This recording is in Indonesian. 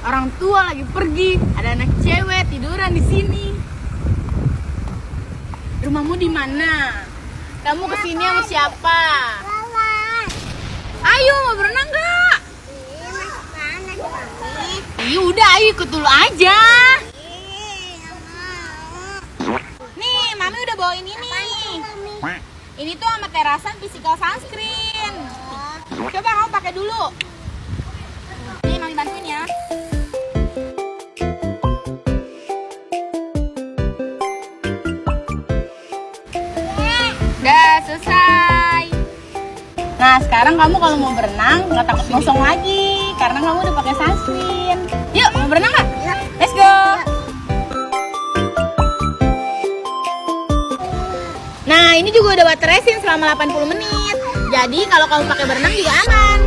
Orang tua lagi pergi, ada anak cewek tiduran di sini. Rumahmu di mana? Kamu kesini sama siapa? Ayo, mau berenang nggak? Iya udah, ayo ikut dulu aja. Nih, Mami udah bawain ini. Ini tuh Amaterasan Physical Sunscreen. Coba kamu pakai dulu. Nih, Mami bantuin ya. Udah selesai. Nah, sekarang kamu kalau mau berenang nggak takut gosong lagi karena kamu udah pakai sunscreen. Yuk, mau berenang nggak? Let's go. Nah, ini juga udah water resin selama 80 menit. Jadi kalau kamu pakai berenang juga aman.